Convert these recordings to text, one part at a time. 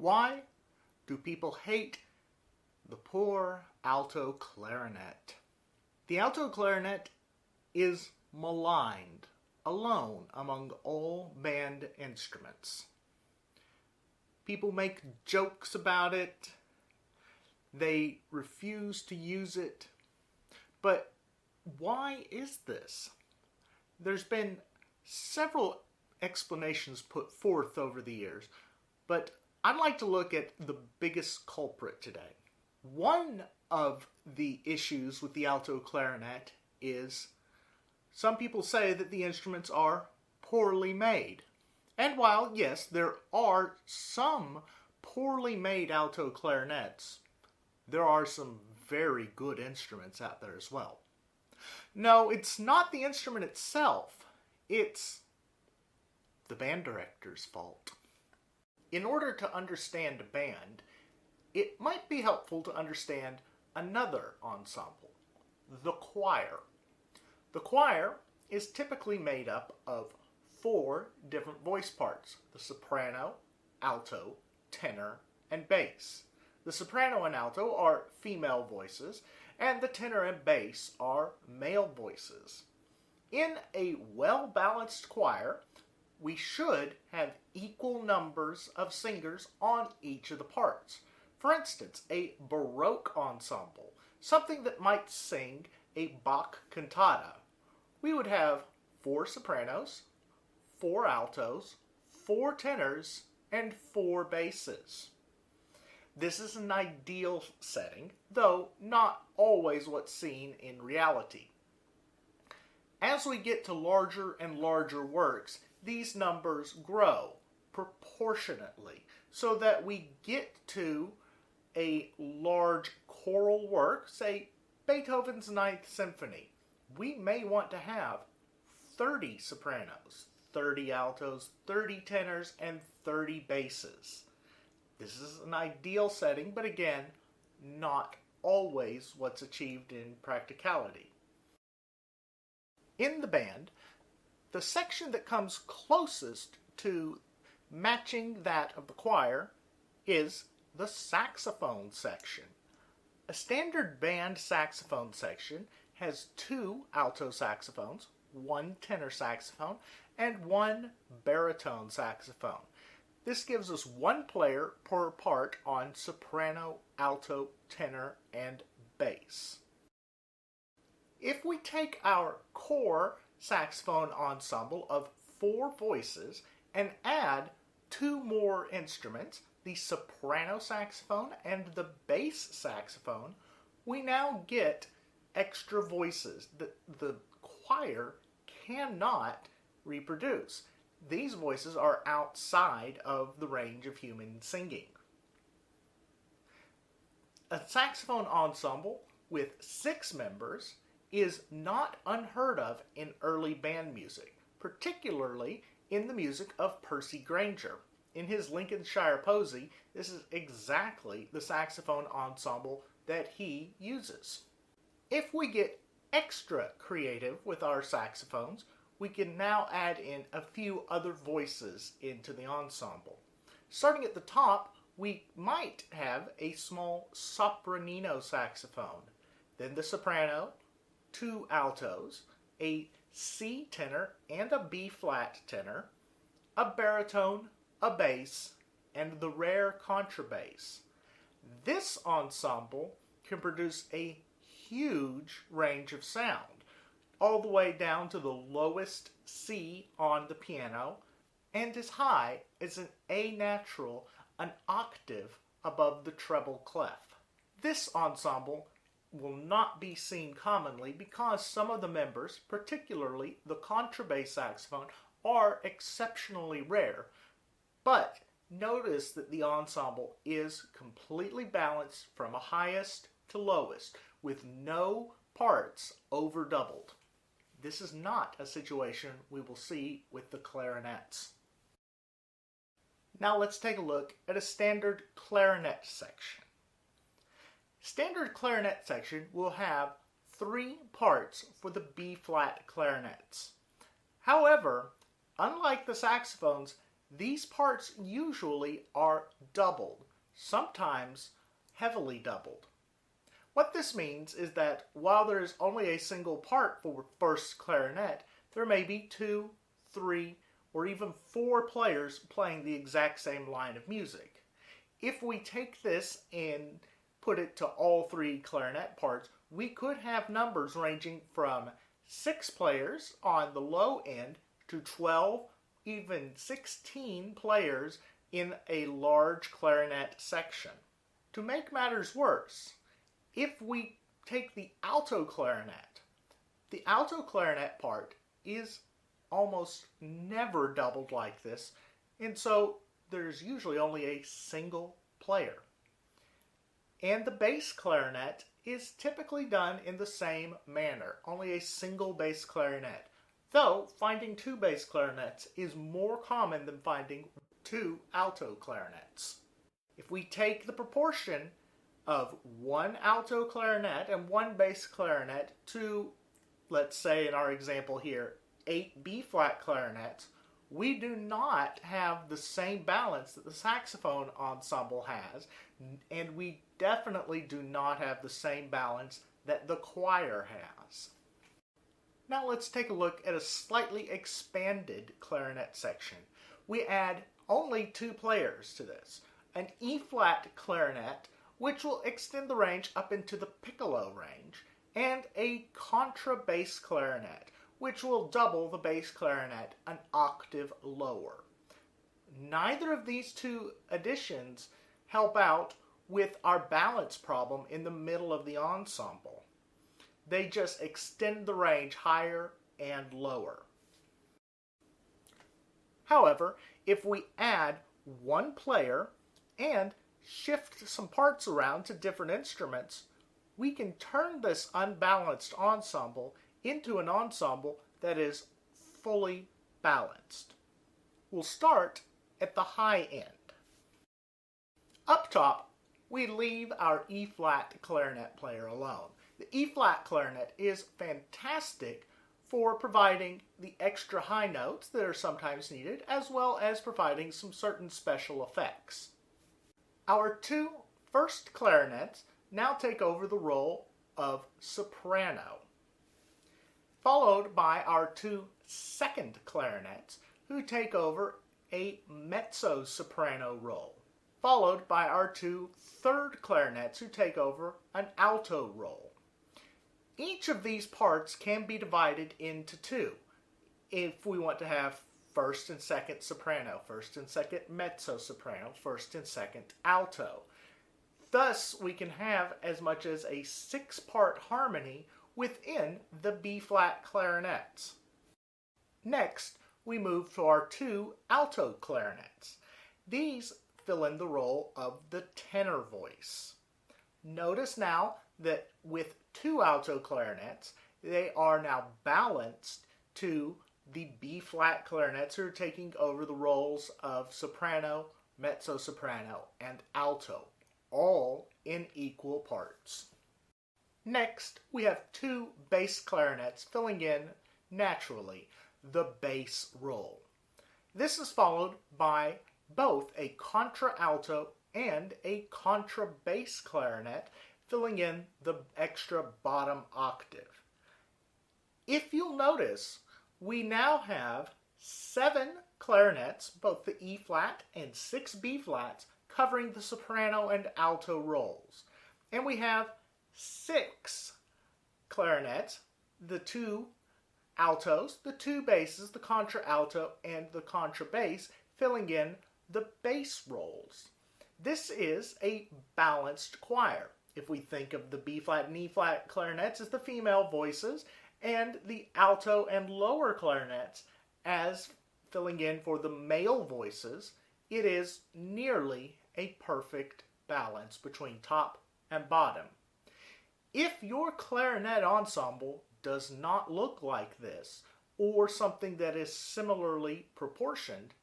Why do people hate the poor alto clarinet? The alto clarinet is maligned alone among all band instruments. People make jokes about it. They refuse to use it. But why is this? There's been several explanations put forth over the years, but I'd like to look at the biggest culprit today. One of the issues with the alto clarinet is some people say that the instruments are poorly made. And while, yes, there are some poorly made alto clarinets, there are some very good instruments out there as well. No, it's not the instrument itself. It's the band director's fault. In order to understand a band, it might be helpful to understand another ensemble, the choir. The choir is typically made up of 4 different voice parts: the soprano, alto, tenor, and bass. The soprano and alto are female voices, and the tenor and bass are male voices. In a well-balanced choir, we should have equal numbers of singers on each of the parts. For instance, a Baroque ensemble, something that might sing a Bach cantata, we would have 4 sopranos, 4 altos, 4 tenors, and 4 basses. This is an ideal setting, though not always what's seen in reality. As we get to larger and larger works, these numbers grow proportionately so that we get to a large choral work, say Beethoven's Ninth Symphony. We may want to have 30 sopranos, 30 altos, 30 tenors, and 30 basses. This is an ideal setting, but again, not always what's achieved in practicality. In the band, the section that comes closest to matching that of the choir is the saxophone section. A standard band saxophone section has 2 alto saxophones, 1 tenor saxophone, and 1 baritone saxophone. This gives us 1 player per part on soprano, alto, tenor, and bass. If we take our core saxophone ensemble of 4 voices and add 2 more instruments, the soprano saxophone and the bass saxophone, we now get extra voices that the choir cannot reproduce. These voices are outside of the range of human singing. A saxophone ensemble with 6 members is not unheard of in early band music, particularly in the music of Percy Grainger. In his Lincolnshire Posy, this is exactly the saxophone ensemble that he uses. If we get extra creative with our saxophones, we can now add in a few other voices into the ensemble. Starting at the top, we might have a small sopranino saxophone, then the soprano, 2 altos, a C tenor and a B flat tenor, a baritone, a bass, and the rare contrabass. This ensemble can produce a huge range of sound, all the way down to the lowest C on the piano, and as high as an A natural, an octave above the treble clef. This ensemble will not be seen commonly because some of the members, particularly the contrabass saxophone, are exceptionally rare. But notice that the ensemble is completely balanced from a highest to lowest, with no parts overdoubled. This is not a situation we will see with the clarinets. Now let's take a look at a standard clarinet section. Standard clarinet section will have 3 parts for the B-flat clarinets. However, unlike the saxophones, these parts usually are doubled, sometimes heavily doubled. What this means is that while there is only a single part for first clarinet, there may be 2, 3, or even 4 players playing the exact same line of music. If we take this and put it to all 3 clarinet parts, we could have numbers ranging from 6 players on the low end to 12, even 16 players in a large clarinet section. To make matters worse, if we take the alto clarinet part is almost never doubled like this, and so there's usually only a single player. And the bass clarinet is typically done in the same manner, only a single bass clarinet, though finding 2 bass clarinets is more common than finding 2 alto clarinets. If we take the proportion of 1 alto clarinet and 1 bass clarinet to, let's say in our example here, 8 B-flat clarinets, we do not have the same balance that the saxophone ensemble has, and we definitely do not have the same balance that the choir has. Now let's take a look at a slightly expanded clarinet section. We add only 2 players to this, an E-flat clarinet, which will extend the range up into the piccolo range, and a contrabass clarinet, which will double the bass clarinet an octave lower. Neither of these 2 additions help out with our balance problem in the middle of the ensemble. They just extend the range higher and lower. However, if we add 1 player and shift some parts around to different instruments, we can turn this unbalanced ensemble into an ensemble that is fully balanced. We'll start at the high end. Up top, we leave our E-flat clarinet player alone. The E-flat clarinet is fantastic for providing the extra high notes that are sometimes needed, as well as providing some certain special effects. Our 2 first clarinets now take over the role of soprano, followed by our 2 second clarinets, who take over a mezzo-soprano role, followed by our 2 third clarinets, who take over an alto role. Each of these parts can be divided into 2 if we want to have first and second soprano, first and second mezzo-soprano, first and second alto. Thus, we can have as much as a 6-part harmony within the B-flat clarinets. Next, we move to our 2 alto clarinets. These fill in the role of the tenor voice. Notice now that with 2 alto clarinets, they are now balanced to the B-flat clarinets who are taking over the roles of soprano, mezzo-soprano, and alto, all in equal parts. Next, we have 2 bass clarinets filling in naturally the bass role. This is followed by both a contralto and a contrabass clarinet filling in the extra bottom octave. If you'll notice, we now have 7 clarinets, both the E-flat and 6 B-flats, covering the soprano and alto roles. And we have 6 clarinets, the 2 altos, the 2 basses, the contralto, and the contrabass, filling in the bass roles. This is a balanced choir. If we think of the B-flat and E-flat clarinets as the female voices, and the alto and lower clarinets as filling in for the male voices, it is nearly a perfect balance between top and bottom. If your clarinet ensemble does not look like this, or something that is similarly proportioned,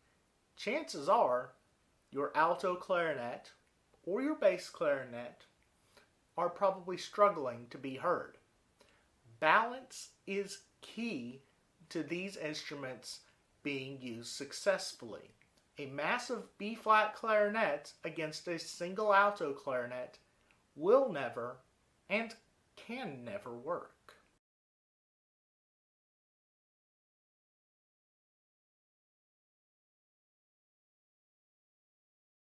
chances are your alto clarinet or your bass clarinet are probably struggling to be heard. Balance is key to these instruments being used successfully. A massive B-flat clarinet against a single alto clarinet will never and can never work.